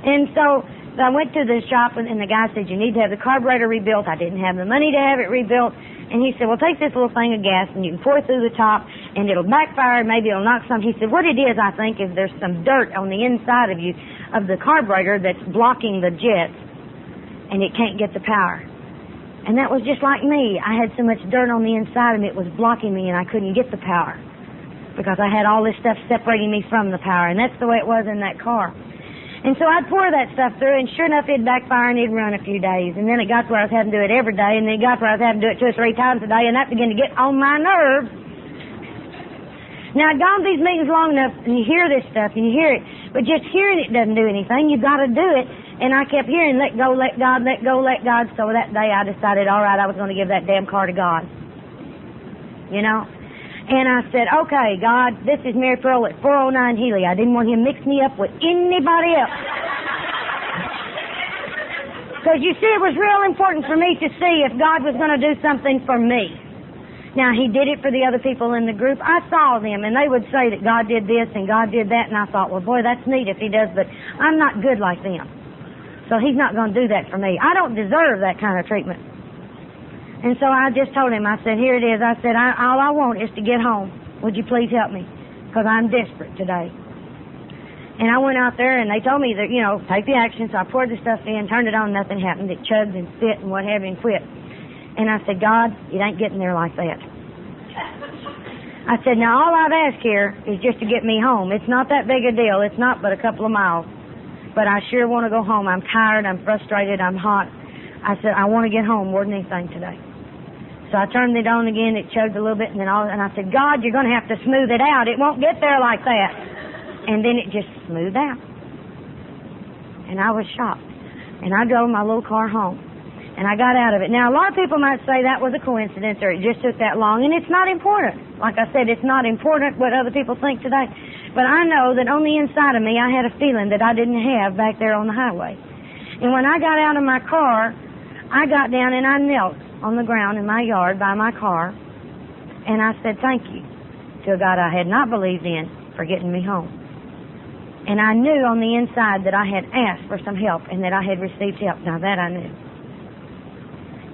And so I went to the shop and the guy said, you need to have the carburetor rebuilt. I didn't have the money to have it rebuilt. And he said, well, take this little thing of gas and you can pour it through the top and it'll backfire. Maybe it'll knock some. He said, what it is, I think, is there's some dirt on the inside of the carburetor that's blocking the jets and it can't get the power. And that was just like me. I had so much dirt on the inside of me, it was blocking me and I couldn't get the power because I had all this stuff separating me from the power. And that's the way it was in that car. And so I'd pour that stuff through, and sure enough, it'd backfire and it'd run a few days. And then it got to where I was having to do it every day, and then it got to where I was having to do it 2 or 3 times a day, and that began to get on my nerves. Now, I'd gone to these meetings long enough, and you hear this stuff, and you hear it, but just hearing it doesn't do anything. You've got to do it. And I kept hearing, let go, let God, let go, let God. So that day I decided, all right, I was going to give that damn car to God. You know? And I said, okay, God, this is Mary Pearl at 409 Healy. I didn't want him to mix me up with anybody else. Because you see, it was real important for me to see if God was going to do something for me. Now, he did it for the other people in the group. I saw them, and they would say that God did this and God did that, and I thought, well, boy, that's neat if he does, but I'm not good like them. So he's not going to do that for me. I don't deserve that kind of treatment. And so I just told him, I said, here it is. I said, all I want is to get home. Would you please help me? Because I'm desperate today. And I went out there, and they told me that, you know, take the action. So I poured the stuff in, turned it on, nothing happened. It chugged and spit and what have you and quit. And I said, God, it ain't getting there like that. I said, now all I've asked here is just to get me home. It's not that big a deal. It's not but a couple of miles. But I sure want to go home. I'm tired. I'm frustrated. I'm hot. I said, I want to get home more than anything today. So I turned it on again. It chugged a little bit, and I said, God, you're going to have to smooth it out. It won't get there like that. And then it just smoothed out. And I was shocked. And I drove my little car home. And I got out of it. Now, a lot of people might say that was a coincidence or it just took that long. And it's not important. Like I said, it's not important what other people think today. But I know that on the inside of me, I had a feeling that I didn't have back there on the highway. And when I got out of my car, I got down and I knelt on the ground in my yard by my car. And I said, thank you to a God I had not believed in for getting me home. And I knew on the inside that I had asked for some help and that I had received help. Now that I knew.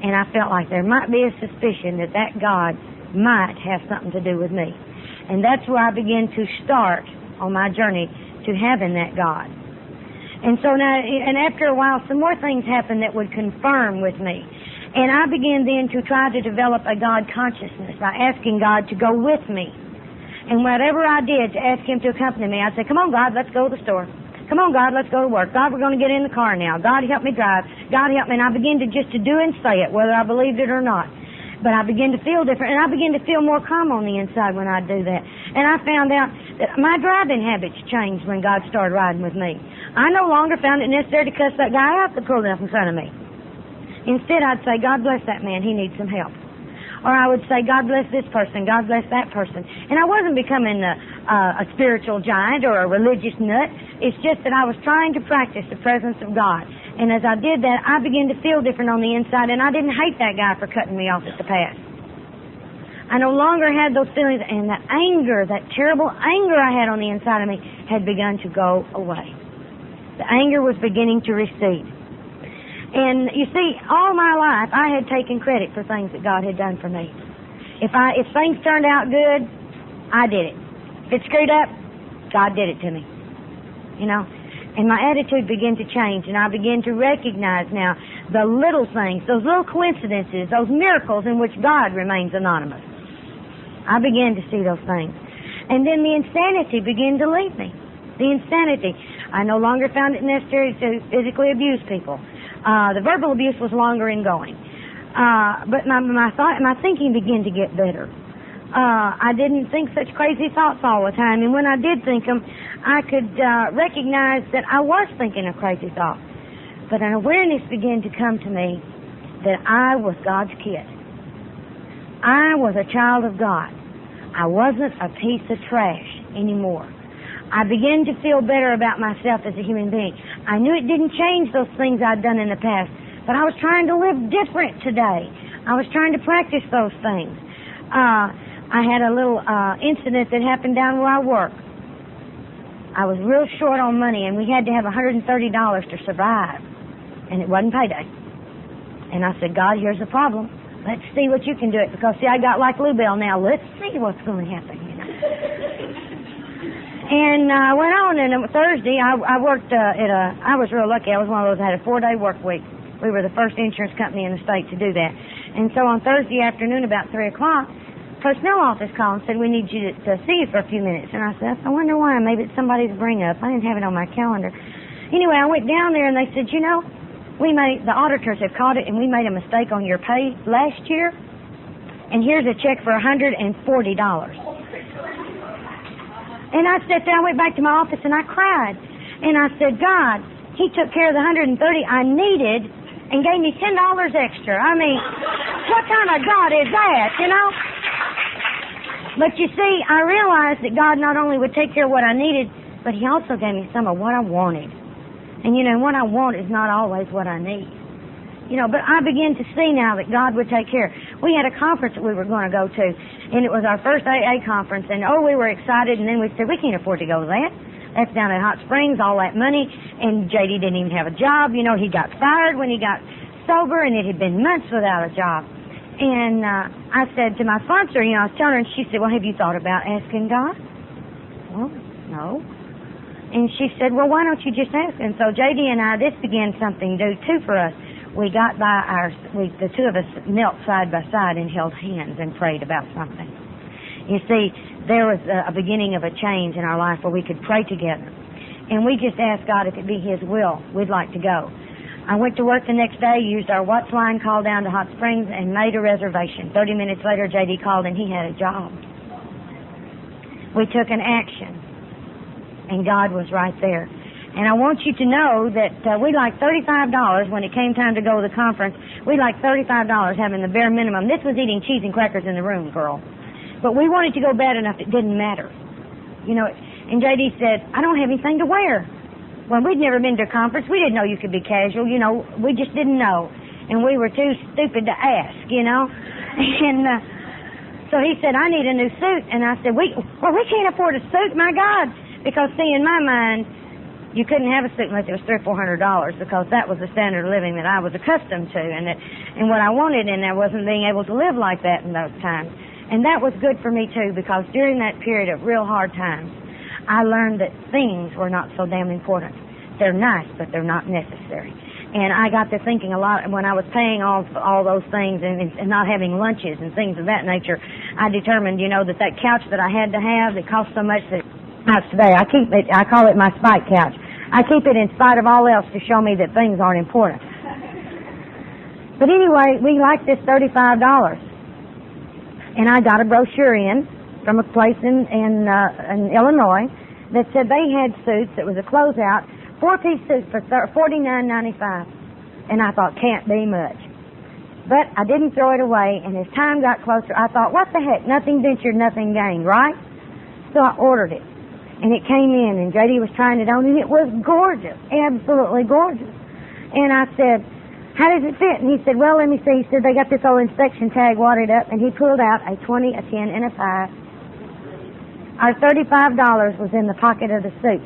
and I felt like there might be a suspicion that that God might have something to do with me. And that's where I began to start on my journey to having that God. And so now, and after a while, some more things happened that would confirm with me. And I began then to try to develop a God consciousness by asking God to go with me. And whatever I did to ask Him to accompany me, I'd say, come on, God, let's go to the store. Come on, God, let's go to work. God, we're going to get in the car now. God, help me drive. God, help me. And I began to just to do and say it, whether I believed it or not. But I began to feel different, and I began to feel more calm on the inside when I do that. And I found out that my driving habits changed when God started riding with me. I no longer found it necessary to cuss that guy out that pulled up in front of me. Instead, I'd say, God bless that man. He needs some help. Or I would say, God bless this person, God bless that person. And I wasn't becoming a spiritual giant or a religious nut. It's just that I was trying to practice the presence of God. And as I did that, I began to feel different on the inside, and I didn't hate that guy for cutting me off at the pass. I no longer had those feelings, and that anger, that terrible anger I had on the inside of me, had begun to go away. The anger was beginning to recede. And you see, all my life, I had taken credit for things that God had done for me. If things turned out good, I did it. If it screwed up, God did it to me. You know? And my attitude began to change, and I began to recognize now the little things, those little coincidences, those miracles in which God remains anonymous. I began to see those things. And then the insanity began to leave me. The insanity. I no longer found it necessary to physically abuse people. The verbal abuse was longer in going. But my thinking began to get better. I didn't think such crazy thoughts all the time. And when I did think them, I could recognize that I was thinking a crazy thought. But an awareness began to come to me that I was God's kid. I was a child of God. I wasn't a piece of trash anymore. I began to feel better about myself as a human being. I knew it didn't change those things I'd done in the past, but I was trying to live different today. I was trying to practice those things. I had a little incident that happened down where I work. I was real short on money, and we had to have $130 to survive, and it wasn't payday. And I said, God, here's the problem. Let's see what you can do it, because, see, I got like Lou Bell now. Let's see what's going to happen, you know. And I went on, and Thursday I worked I was real lucky. I was one of those that had a 4-day work week. We were the first insurance company in the state to do that. And so on Thursday afternoon about 3 o'clock, personnel office called and said, we need you to see you for a few minutes. And I said, I wonder why. Maybe it's somebody's bring up. I didn't have it on my calendar. Anyway, I went down there, and they said, you know, the auditors have caught it, and we made a mistake on your pay last year, and here's a check for $140. And I sat there, I went back to my office, and I cried. And I said, God, He took care of the $130 I needed and gave me $10 extra. I mean, what kind of God is that, you know? But you see, I realized that God not only would take care of what I needed, but He also gave me some of what I wanted. And you know, what I want is not always what I need. You know, but I began to see now that God would take care. We had a conference that we were going to go to, and it was our first AA conference, and we were excited, and then we said, we can't afford to go to that. That's down at Hot Springs, all that money, and JD didn't even have a job. You know, he got fired when he got sober, and it had been months without a job. And I said to my sponsor, you know, I was telling her, and she said, well, have you thought about asking God? Well, no. And she said, well, why don't you just ask? And so JD and I, this began something new, too, for us. We got by the two of us knelt side by side and held hands and prayed about something. You see, there was a beginning of a change in our life where we could pray together. And we just asked God if it be His will, we'd like to go. I went to work the next day, used our Watts line, called down to Hot Springs, and made a reservation. 30 minutes later, JD called, and he had a job. We took an action, and God was right there. And I want you to know that we like $35 when it came time to go to the conference. We like $35 having the bare minimum. This was eating cheese and crackers in the room, girl. But we wanted to go bad enough it didn't matter. You know, and JD said, I don't have anything to wear. Well, we'd never been to a conference. We didn't know you could be casual. You know, we just didn't know. And we were too stupid to ask, you know. And so he said, I need a new suit. And I said, we can't afford a suit, my God. Because, see, in my mind, You couldn't have a suit unless it was $300-400 because that was the standard of living that I was accustomed to, and what I wanted in there wasn't being able to live like that in those times. And that was good for me too, because during that period of real hard times, I learned that things were not so damn important. They're nice, but they're not necessary. And I got to thinking a lot when I was paying all those things and not having lunches and things of that nature. I determined, that couch that I had to have that cost so much that today I keep it. I call it my spite couch. I keep it in spite of all else to show me that things aren't important. But anyway, we liked this $35, and I got a brochure in from a place in Illinois that said they had suits that was a closeout, 4-piece suit for $49.95, and I thought, can't be much. But I didn't throw it away, and as time got closer, I thought, what the heck, nothing ventured, nothing gained, right? So I ordered it, and it came in, and J.D. was trying it on, and it was gorgeous, absolutely gorgeous. And I said, how does it fit? And he said, well, let me see. He said, they got this old inspection tag wadded up, and he pulled out a 20, a 10, and a 5. Our $35 was in the pocket of the suit.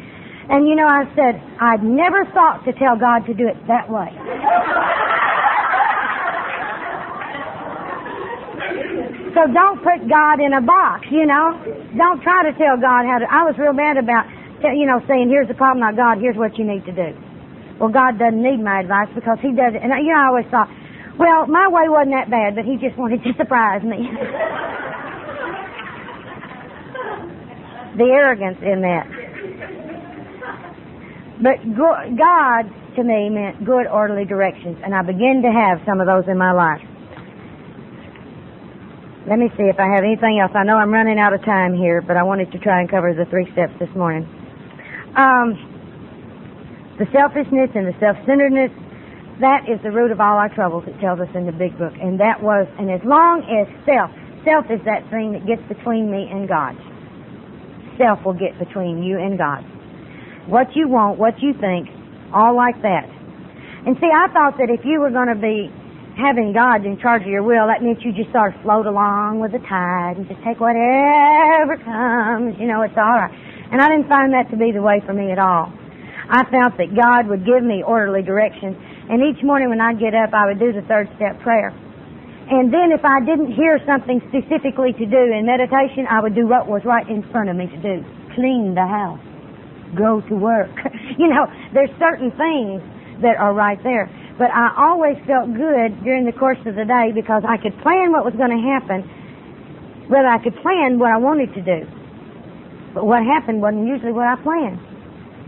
And I said, I'd never thought to tell God to do it that way. So don't put God in a box, Don't try to tell God how to. I was real bad about, saying, here's the problem, not God, here's what you need to do. Well, God doesn't need my advice because He does it. And, I always thought, well, my way wasn't that bad, but He just wanted to surprise me. The arrogance in that. But God, to me, meant good, orderly directions, and I begin to have some of those in my life. Let me see if I have anything else. I know I'm running out of time here, but I wanted to try and cover the 3 steps this morning. The selfishness and the self-centeredness, that is the root of all our troubles, it tells us in the big book. And as long as self is that thing that gets between me and God. Self will get between you and God. What you want, what you think, all like that. And see, I thought that if you were going to be having God in charge of your will, that meant you just sort of float along with the tide and just take whatever comes, it's all right. And I didn't find that to be the way for me at all. I felt that God would give me orderly directions, and each morning when I'd get up, I would do the 3rd step prayer. And then if I didn't hear something specifically to do in meditation, I would do what was right in front of me to do. Clean the house. Go to work. There's certain things that are right there. But I always felt good during the course of the day because I could plan what was going to happen, whether I could plan what I wanted to do. But what happened wasn't usually what I planned.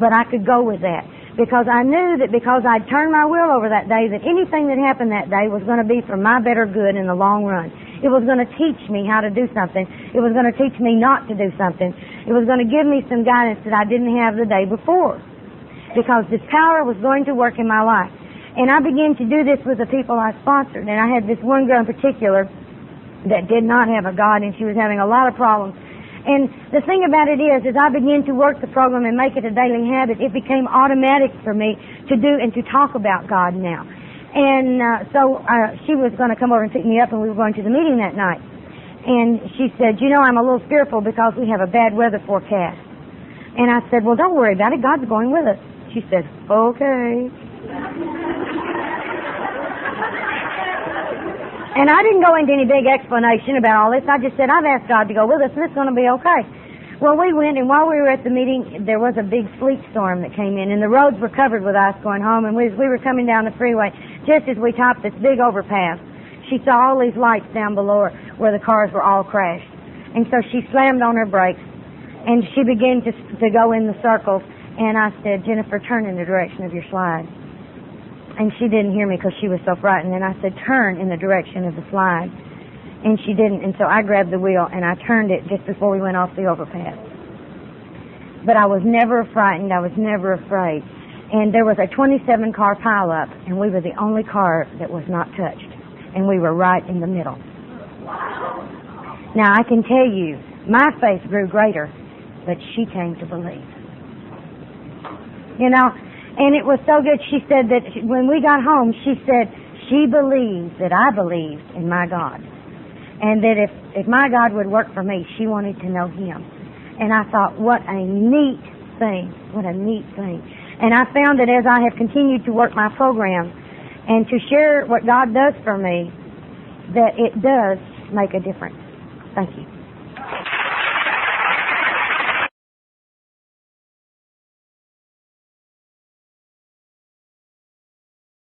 But I could go with that because I knew that because I'd turned my will over that day, that anything that happened that day was going to be for my better good in the long run. It was going to teach me how to do something. It was going to teach me not to do something. It was going to give me some guidance that I didn't have the day before because this power was going to work in my life. And I began to do this with the people I sponsored. And I had this one girl in particular that did not have a God, and she was having a lot of problems. And the thing about it is, as I began to work the program and make it a daily habit, it became automatic for me to do and to talk about God now. And so she was going to come over and pick me up, and we were going to the meeting that night. And she said, I'm a little fearful because we have a bad weather forecast. And I said, well, don't worry about it. God's going with us. She said, okay. And I didn't go into any big explanation about all this. I just said, I've asked God to go with us, and it's going to be okay. Well, we went, and while we were at the meeting, there was a big sleet storm that came in, and the roads were covered with ice going home, and we were coming down the freeway. Just as we topped this big overpass, she saw all these lights down below her where the cars were all crashed. And so she slammed on her brakes, and she began to go in the circles, and I said, Jennifer, turn in the direction of your slide. And she didn't hear me because she was so frightened. And I said, turn in the direction of the slide. And she didn't. And so I grabbed the wheel and I turned it just before we went off the overpass. But I was never frightened. I was never afraid. And there was a 27-car pileup, and we were the only car that was not touched. And we were right in the middle. Now, I can tell you, my faith grew greater, but she came to believe. And it was so good. She said that when we got home, she said she believed that I believed in my God. And that if my God would work for me, she wanted to know Him. And I thought, what a neat thing. What a neat thing. And I found that as I have continued to work my program and to share what God does for me, that it does make a difference. Thank you.